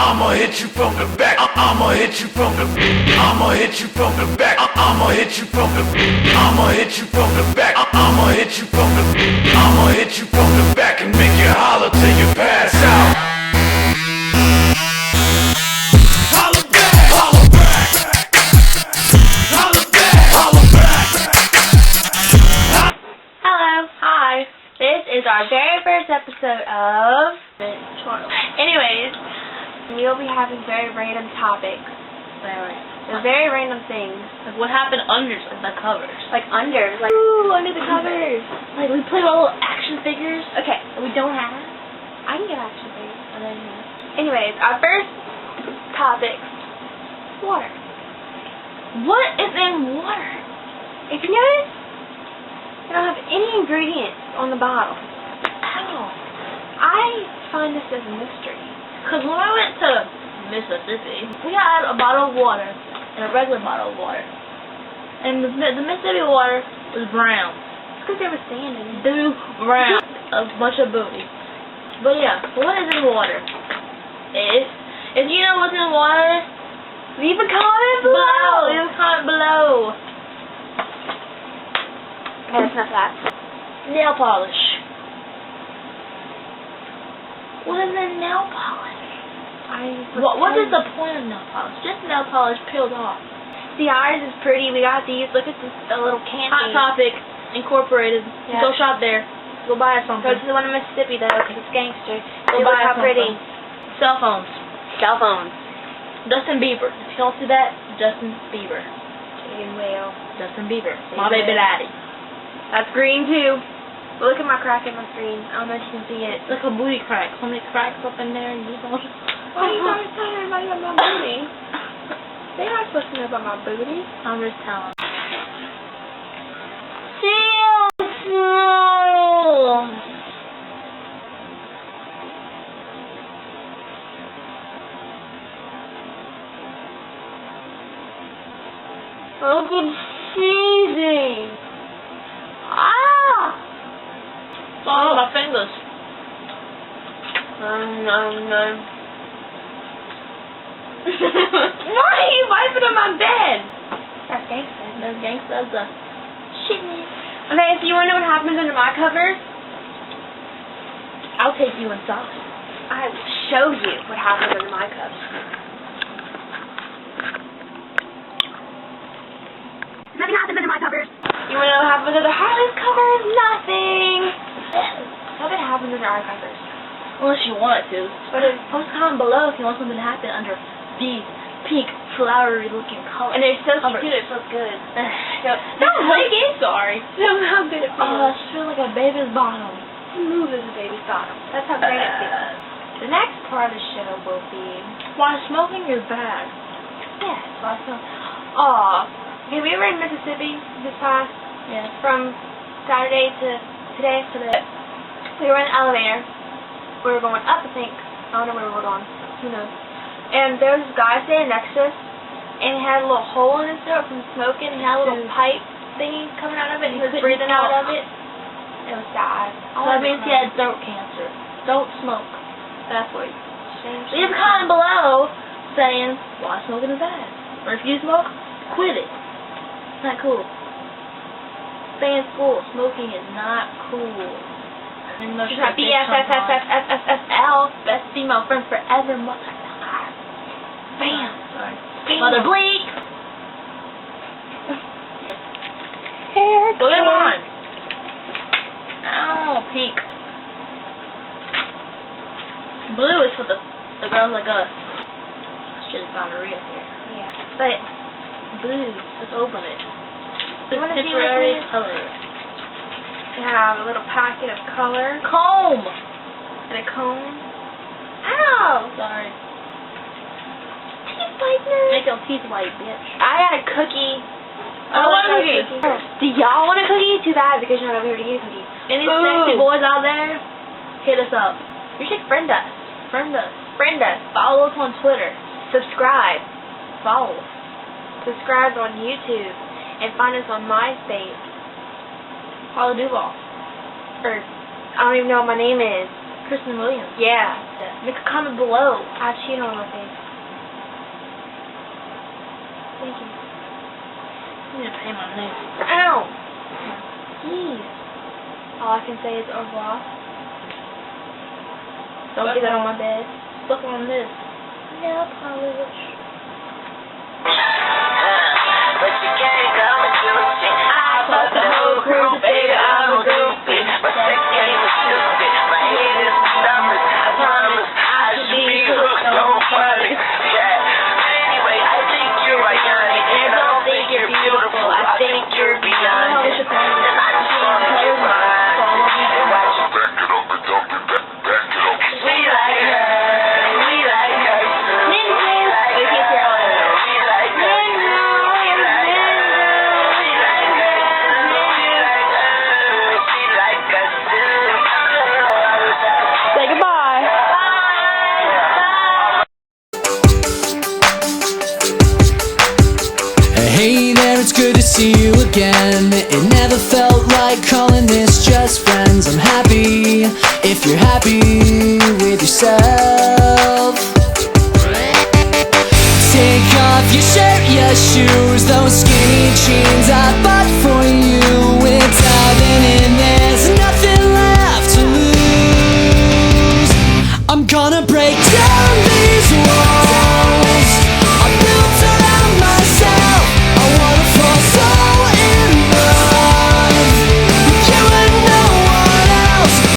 I'ma hit you from the back. I'ma hit you from the. I'ma hit you from the back. I'ma hit you from the. I'ma hit you from the back. I'ma hit you from the. I'ma hit you from the back and make you holler till you pass out. Holler back, holler back, holler back, holler back. Hello, hi. This is our very first episode of Anyways, we'll be having very random topics. Very random things. Like what happened under the covers. Like under the covers. Like we played all little action figures. Okay, That we don't have. I can get action figures. Anyways, our first topic, water. What is in water? If you notice, they don't have any ingredients on the bottle. Ow. I find this as a mystery. Because when I went to Mississippi, we had a bottle of water and a regular bottle of water. And the Mississippi water was brown. It's because there was sand in it. Blue, brown, a bunch of booty. But yeah, what is in water? If you know what's in water, Leave a comment below. leave a comment below. Okay, that's enough of that. Nail polish. What is in nail polish? What is the point of nail polish? Just nail polish peeled off. See, ours is pretty. We got these. Look at this little candy. Hot Topic Incorporated. Yeah. Go shop there. Go buy us Go something. to the one in Mississippi, though, because it's gangster. Go See, buy look us how pretty. something. Cell phones. Cell phones. Justin Bieber. If you don't see that, Justin Bieber. Chicken whale. Justin Bieber. Chicken My baby whale. daddy. That's green, too. Look at my crack in my screen. I don't know if you can see it. It's like a booty crack. So many cracks up in there and you don't. Why are you guys telling everybody about my booty? They're not supposed to know about my booty. I'm just telling. Oh, good sneezing. Ah! It's all on my fingers. No. Why are you wiping on my bed? That's gangster. Those gangsters are shit. Okay, so you want to know what happens under my covers? I'll take you inside. I will show you what happens under my covers. Nothing happens under my covers. You want to know what happens under Harley's covers? Nothing. Nothing happens under our covers. Unless you want it to. But it, Post a comment below if you want something to happen under these pink, flowery looking colors. and they're so Covers. cute, it feels good. Don't like it. Sorry. Show me how good it feels. Oh, I just feel like a baby's bottom. Smooth as a baby's bottom. That's how great it feels. The next part of the show will be... Why smoking is bad. Yes, why so... Aw. Okay, we were in Mississippi this past... Yeah. From Saturday to today. We were in the elevator. We were going up, I think. I don't know where we were going. Who knows? And there was this guy standing next to us, and he had a little hole in his throat from smoking. He had a little pipe thingy coming out of it, and he was couldn't breathing out talk. of it. It was sad. So that means he had throat cancer. Don't smoke. That's what he Leave a comment below saying why smoking is bad. Or if you smoke, quit it. It's not cool. Stay in school. Smoking is not cool. And She's my BFFFFFFL, best female friend forever, motherfucker. Bam. Sorry. Bam. Mother bleak. Hair. Go get mine. Ow, pink. Blue is for the girls like us. Shit, gonorrhea here. Yeah. But blue, let's open it. You wanna see Temporary what it is? color. We have a little packet of color Comb. and a comb. Ow! Sorry. Teeth whitener. Make your teeth white, bitch. I got a cookie. I want a cookie. Do y'all want a cookie? Too bad because you're not over here to eat a cookie. Any Ooh. sexy boys out there, hit us up. You should friend us. Friend us. Friend us. Follow us on Twitter. Subscribe. Follow us. Subscribe on YouTube. And find us on MySpace. Paula Duval. Or, I don't even know what my name is. Kristen Williams. Yeah. Make a comment below. I cheat on my face. Thank you. I'm gonna pay my nails. Ow! Jeez. All I can say is au revoir. Don't get that on my bed. Suck on this. Nail polish. But you can't come and do it. I fucked the whole crew, baby, I'm a goofy. My sex game is stupid. My head is the numbers. I promise I should be hooked on funny. Yeah. Anyway, I think you're bionic. And I don't think you're beautiful. I think you're beyond it. And I just wanna get mine. And watch you back it up and dump it back it up. We like her. We like her too. We like her. We like her. Say goodbye. Hey there, it's good to see you again. It never felt like calling this just friends. I'm happy if you're happy with yourself. Take off your shirt, your shoes, those skinny jeans. I